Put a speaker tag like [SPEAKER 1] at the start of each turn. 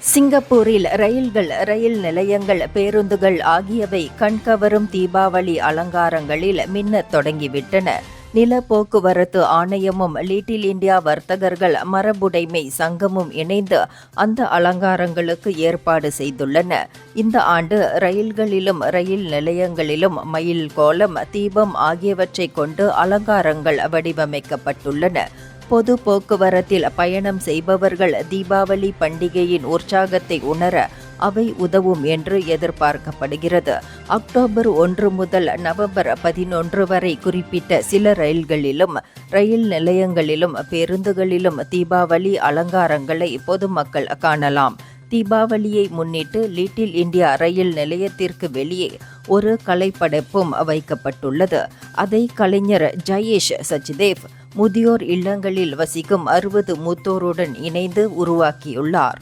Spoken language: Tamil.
[SPEAKER 1] சிங்கப்பூரில் ரயில்கள், ரயில் நிலையங்கள், பேருந்துகள் ஆகியவை கண்கவரும் தீபாவளி அலங்காரங்களில் மின்னத் தொடங்கிவிட்டன. நில போக்குவரத்து ஆணையமும் லிட்டில் இந்தியா வர்த்தகர்கள் மரபுடைமை சங்கமும் இணைந்து அந்த அலங்காரங்களுக்கு ஏற்பாடு செய்துள்ளன. இந்த ஆண்டு ரயில்களிலும் ரயில் நிலையங்களிலும் மயில் கோலம், தீபம் ஆகியவற்றை கொண்டு அலங்காரங்கள் வடிவமைக்கப்பட்டுள்ளன. பொது போக்குவரத்தில் பயணம் செய்பவர்கள் தீபாவளி பண்டிகையின் உற்சாகத்தை உணர அவை உதவும் என்று எதிர்பார்க்கப்படுகிறது. அக்டோபர் 1 முதல் நவம்பர் 11 வரை குறிப்பிட்ட சில ரயில்களிலும், ரயில் நிலையங்களிலும், பேருந்துகளிலும் தீபாவளி அலங்காரங்களை பொதுமக்கள் காணலாம். தீபாவளியை முன்னிட்டு லிட்டில் இந்தியா ரயில் நிலையத்திற்கு வெளியே ஒரு கலைப்படைப்பும் வைக்கப்பட்டுள்ளது. அதை கலைஞர் ஜயேஷ் சச்தேவ் முதியோர் இல்லங்களில் வசிக்கும் 60 மூத்தோருடன் இணைந்து உருவாக்கியுள்ளார்.